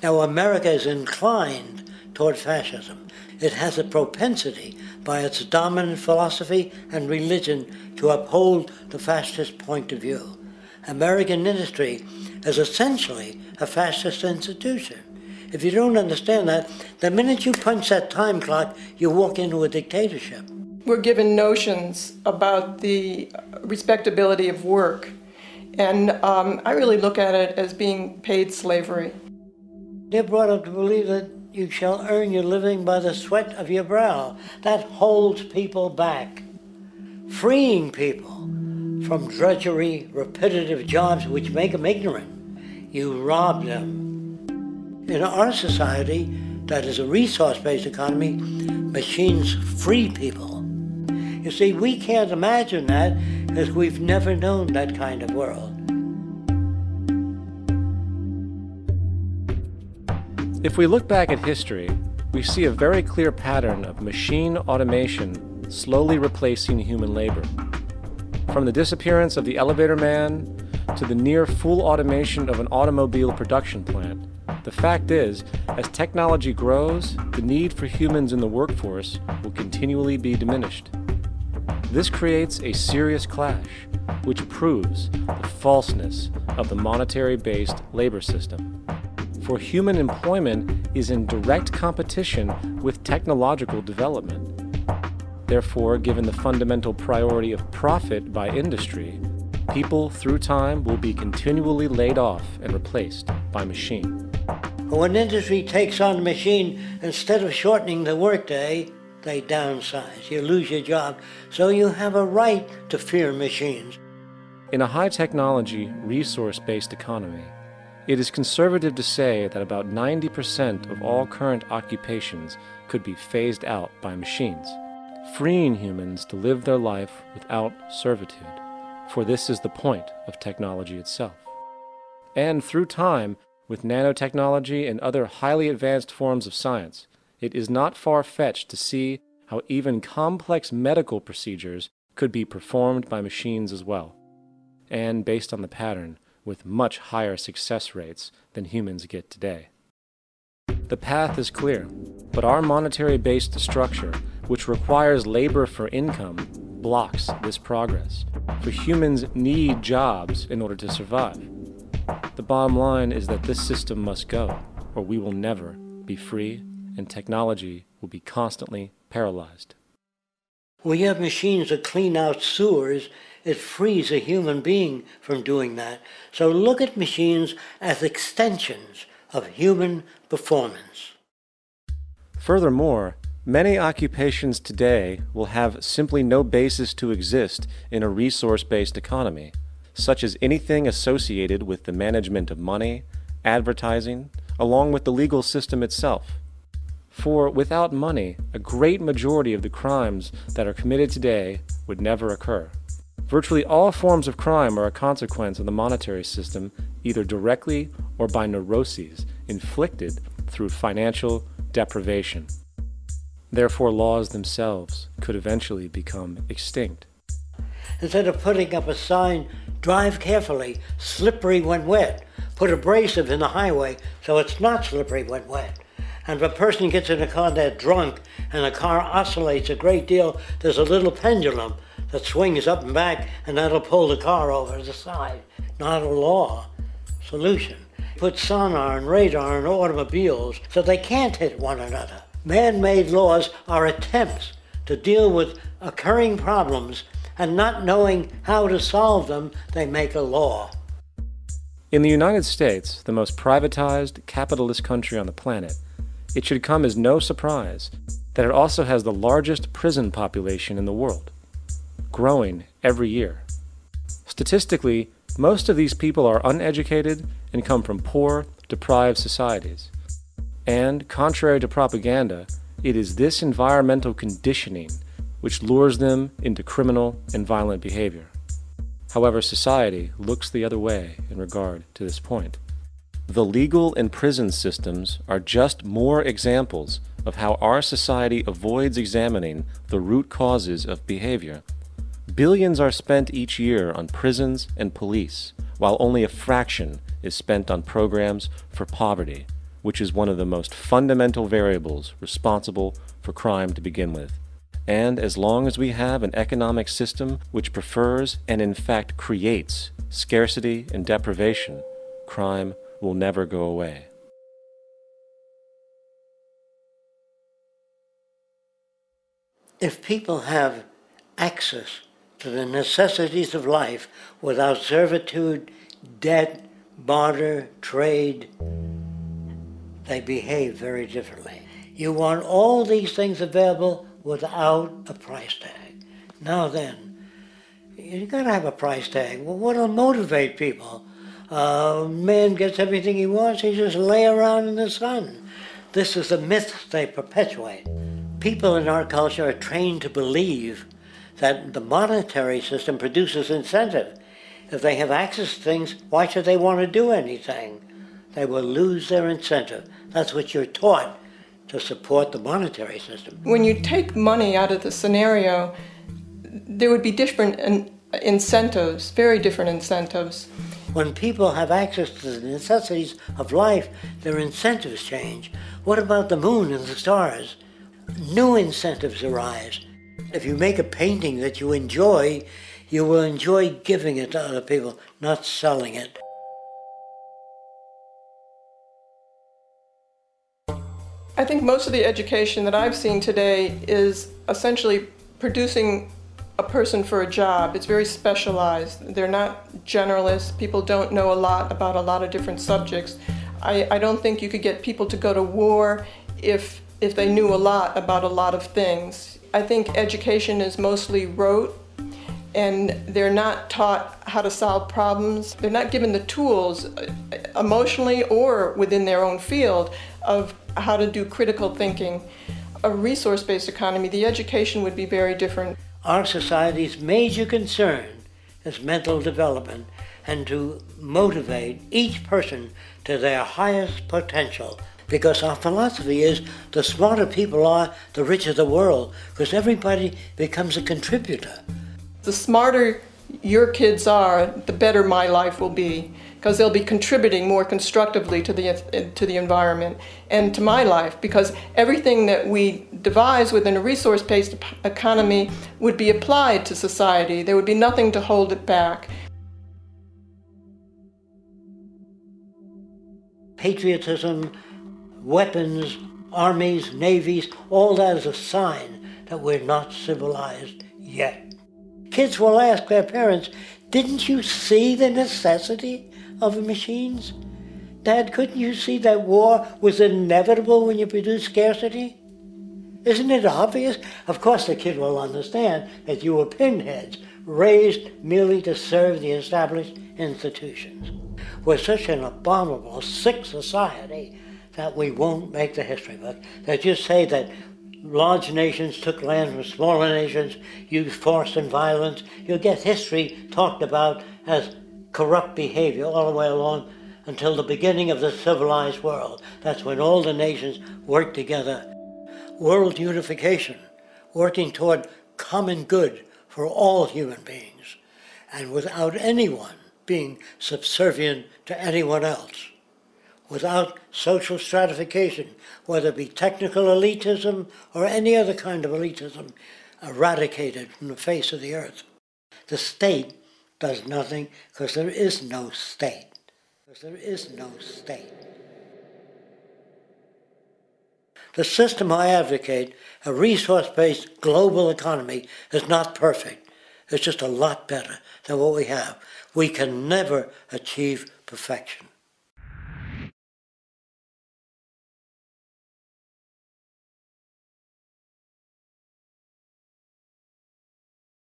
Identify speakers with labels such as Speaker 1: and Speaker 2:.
Speaker 1: Now, America is inclined toward fascism. It has a propensity by its dominant philosophy and religion to uphold the fascist point of view. American industry is essentially a fascist institution. If you don't understand that, the minute you punch that time clock, you walk into a dictatorship.
Speaker 2: We're given notions about the respectability of work, and I really look at it as being paid slavery.
Speaker 1: They're brought up to believe that you shall earn your living by the sweat of your brow. That holds people back, freeing people from drudgery, repetitive jobs which make them ignorant. You rob them. In our society, that is a resource-based economy, machines free people. You see, we can't imagine that because we've never known that kind of world.
Speaker 3: If we look back at history, we see a very clear pattern of machine automation slowly replacing human labor. From the disappearance of the elevator man to the near full automation of an automobile production plant, the fact is, as technology grows, the need for humans in the workforce will continually be diminished. This creates a serious clash, which proves the falseness of the monetary-based labor system. For human employment is in direct competition with technological development. Therefore, given the fundamental priority of profit by industry, people through time will be continually laid off and replaced by machine.
Speaker 1: When industry takes on a machine, instead of shortening the workday, they downsize. You lose your job, so you have a right to fear machines.
Speaker 3: In a high-technology, resource-based economy, it is conservative to say that about 90% of all current occupations could be phased out by machines, freeing humans to live their life without servitude, for this is the point of technology itself. And through time, with nanotechnology and other highly advanced forms of science, it is not far-fetched to see how even complex medical procedures could be performed by machines as well, and based on the pattern, with much higher success rates than humans get today. The path is clear, but our monetary-based structure, which requires labor for income, blocks this progress, for humans need jobs in order to survive. The bottom line is that this system must go, or we will never be free, and technology will be constantly paralyzed.
Speaker 1: We have machines that clean out sewers. It frees a human being from doing that. So look at machines as extensions of human performance.
Speaker 3: Furthermore, many occupations today will have simply no basis to exist in a resource-based economy, such as anything associated with the management of money, advertising, along with the legal system itself. For without money, a great majority of the crimes that are committed today would never occur. Virtually all forms of crime are a consequence of the monetary system, either directly or by neuroses inflicted through financial deprivation. Therefore, laws themselves could eventually become extinct.
Speaker 1: Instead of putting up a sign, drive carefully, slippery when wet, put abrasive in the highway so it's not slippery when wet. And if a person gets in a car they're drunk and the car oscillates a great deal, there's a little pendulum that swings up and back, and that'll pull the car over to the side. Not a law solution. Put sonar and radar in automobiles so they can't hit one another. Man-made laws are attempts to deal with occurring problems, and not knowing how to solve them, they make a law.
Speaker 3: In the United States, the most privatized, capitalist country on the planet, it should come as no surprise that it also has the largest prison population in the world, growing every year. Statistically, most of these people are uneducated and come from poor, deprived societies. And, contrary to propaganda, it is this environmental conditioning which lures them into criminal and violent behavior. However, society looks the other way in regard to this point. The legal and prison systems are just more examples of how our society avoids examining the root causes of behavior. Billions are spent each year on prisons and police, while only a fraction is spent on programs for poverty, which is one of the most fundamental variables responsible for crime to begin with. And as long as we have an economic system which prefers and in fact creates scarcity and deprivation, crime will never go away.
Speaker 1: If people have access to the necessities of life without servitude, debt, barter, trade, they behave very differently. You want all these things available without a price tag. Now then, you gotta have a price tag. Well, what'll motivate people? Man gets everything he wants, he just lay around in the sun. This is the myth they perpetuate. People in our culture are trained to believe that the monetary system produces incentive. If they have access to things, why should they want to do anything? They will lose their incentive. That's what you're taught to support the monetary system.
Speaker 2: When you take money out of the scenario, there would be different incentives, very different incentives.
Speaker 1: When people have access to the necessities of life, their incentives change. What about the moon and the stars? New incentives arise. If you make a painting that you will enjoy giving it to other people, not selling it.
Speaker 2: I think most of the education that I've seen today is essentially producing a person for a job. It's very specialized. They're not generalists. People don't know a lot about a lot of different subjects. I don't think you could get people to go to war if they knew a lot about a lot of things. I think education is mostly rote, and they're not taught how to solve problems. They're not given the tools, emotionally or within their own field, of how to do critical thinking. A resource-based economy, the education would be very different.
Speaker 1: Our society's major concern is mental development and to motivate each person to their highest potential. Because our philosophy is the smarter people are, the richer the world, because everybody becomes a contributor.
Speaker 2: The smarter your kids are, the better my life will be, because they'll be contributing more constructively to the environment and to my life, because everything that we devise within a resource-based economy would be applied to society. There would be nothing to hold it back.
Speaker 1: Patriotism, weapons, armies, navies, all that is a sign that we're not civilized yet. Kids will ask their parents, didn't you see the necessity of the machines? Dad, couldn't you see that war was inevitable when you produce scarcity? Isn't it obvious? Of course the kid will understand that you were pinheads, raised merely to serve the established institutions. We're such an abominable, sick society that we won't make the history book. They just say that large nations took land from smaller nations, used force and violence. You'll get history talked about as corrupt behavior all the way along until the beginning of the civilized world. That's when all the nations work together. World unification, working toward common good for all human beings, and without anyone being subservient to anyone else. Without social stratification, whether it be technical elitism or any other kind of elitism, eradicated from the face of the earth. The state does nothing because there is no state. Because there is no state. The system I advocate, a resource-based global economy, is not perfect. It's just a lot better than what we have. We can never achieve perfection.